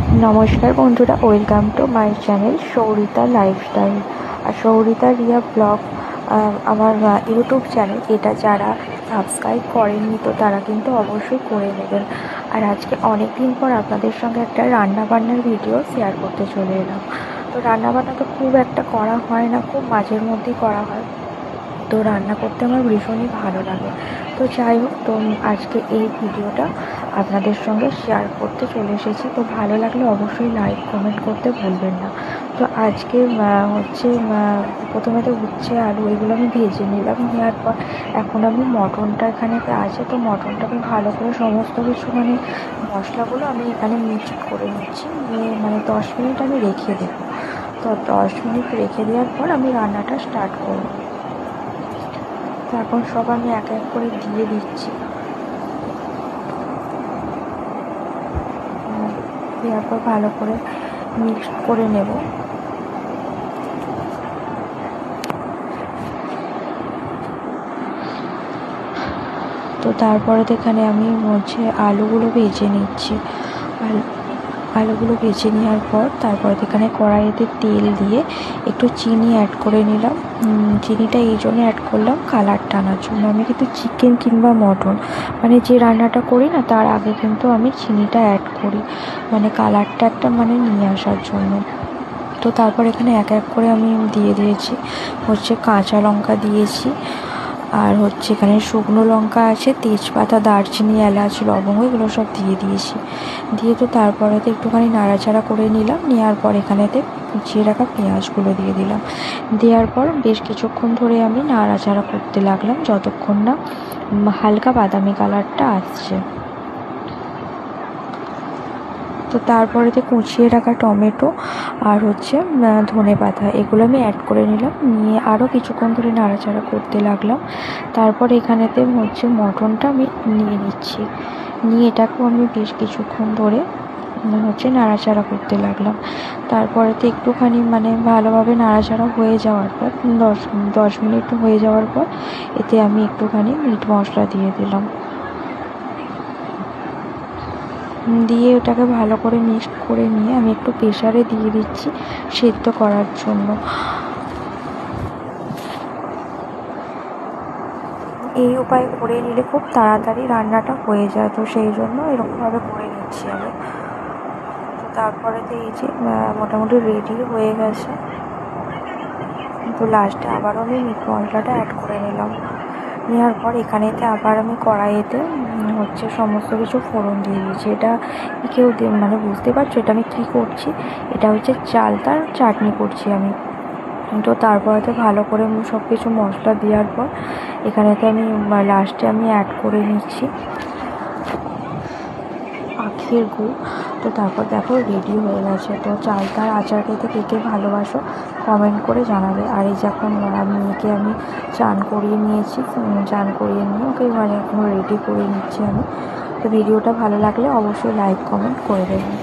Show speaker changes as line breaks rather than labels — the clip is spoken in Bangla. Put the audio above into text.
নমস্কার বন্ধুরা, welcome to my channel Sourita lifestyle. আর সৌরিতা রিয়া ব্লগ আমার ইউটিউব চ্যানেল, এটা যারা সাবস্ক্রাইব করেননি তো তারা কিন্তু অবশ্যই করে নেবেন। আর আজকে অনেক দিন পর আপনাদের সঙ্গে একটা রান্নাবান্নার ভিডিও শেয়ার করতে চলে এলাম। তো রান্নাবান্না তো খুব একটা করা হয় না, খুব মাঝের মধ্যেই করা হয়। তো রান্না করতে আমার ভীষণই ভালো লাগে। তো যাই হোক, তো আজকে এই ভিডিওটা আপনাদের সঙ্গে শেয়ার করতে চলে এসেছি। তো ভালো লাগলে অবশ্যই লাইক কমেন্ট করতে ভুলবেন না। তো আজকে প্রথমে তো উচ্ছে আলু এগুলো আমি ভেজে নিলাম। নেওয়ার পর এখন আমি মটনটা এখানে আছে, তো মটনটা আমি ভালো করে সমস্ত কিছু মশলাগুলো আমি এখানে মিক্স করে নিচ্ছি। নিয়ে 10 মিনিট আমি রেখে দেবো। তো 10 মিনিট রেখে দেওয়ার পর আমি রান্নাটা স্টার্ট করবো। তো এখন সব আমি এক এক করে দিয়ে দিচ্ছি। দেওয়ার পর ভালো করে মিক্স করে নেব। তো তারপরে এখানে আমি আলুগুলো ভেজে নিচ্ছি। আলুগুলো ভেজে নেওয়ার পর তারপরে এখানে কড়াইতে তেল দিয়ে একটু চিনি অ্যাড করে নিলাম। চিনিটা এই জন্য অ্যাড করলাম কালারটা আনার জন্য। আমি কিন্তু চিকেন কিংবা মটন যে রান্নাটা করি না, তার আগে কিন্তু আমি চিনিটা অ্যাড করি, কালারটা একটা নিয়ে আসার জন্য। তো তারপর এখানে এক এক করে আমি দিয়ে দিয়েছি কাঁচা লঙ্কা দিয়েছি, আর এখানে শুকনো লঙ্কা আছে, তেজপাতা, দারচিনি, এলাচ, লবঙ্গ এগুলো সব দিয়ে দিয়েছি। দিয়ে তো তারপরেতে একটুখানি নাড়াচাড়া করে নিলাম। নেওয়ার পর এখানেতে কুচিয়ে রাখা পেঁয়াজগুলো দিয়ে দিলাম। দেওয়ার পর বেশ কিছুক্ষণ ধরে আমি নাড়াচাড়া করতে লাগলাম, যতক্ষণ না হালকা বাদামি কালারটা আসছে। তো তারপরেতে কুচিয়ে রাখা টমেটো আর ধনেপাতা এগুলো আমি অ্যাড করে নিলাম। নিয়ে আরও কিছুক্ষণ ধরে নাড়াচাড়া করতে লাগলাম। তারপর এখানেতে মটনটা আমি নিয়ে নিচ্ছি। নিয়ে এটাকেও আমি বেশ কিছুক্ষণ ধরে নাড়াচাড়া করতে লাগলাম। তারপরেতে একটুখানি ভালোভাবে নাড়াচাড়া হয়ে যাওয়ার পর 10 মিনিট হয়ে যাওয়ার পর এতে আমি একটুখানি মিট মশলা দিয়ে দিলাম। দিয়ে ওটাকে ভালো করে মিক্সড করে নিয়ে আমি একটু প্রেসারে দিয়ে দিচ্ছি সেদ্ধ করার জন্য। এই উপায়ে করে নিলে খুব তাড়াতাড়ি রান্নাটা হয়ে যায়, তো সেই জন্য এরকমভাবে করে নিচ্ছি আমি। তো তারপরে তো এই যে মোটামুটি রেডি হয়ে গেছে। তো লাস্টে আবারও আমি মিট মশলাটা অ্যাড করে নিলাম। নেওয়ার পর এখানেতে আবার আমি কড়াইতে সমস্ত কিছু ফোড়ন দিয়ে দিয়েছি। এটা কেউ বুঝতে পারছো এটা আমি কী করছি? এটা চালতার চাটনি করছি আমি। তো তারপরেতে ভালো করে সব কিছু মশলা দেওয়ার পর এখানেতে আমি লাস্টে আমি অ্যাড করে নিচ্ছি আখের গুড়। তো তারপর দেখো রেডি হয়ে গেছে। তো চালতার আচার খেতে কে কে ভালোবাসো কমেন্ট করে জানাবে। আর এই যখন মেয়েকে আমি চান করিয়ে নিয়েছি, চান করিয়ে নিয়ে ওকে এখন রেডি করে নিচ্ছি আমি। তো ভিডিওটা ভালো লাগলে অবশ্যই লাইক কমেন্ট করে দেবেন।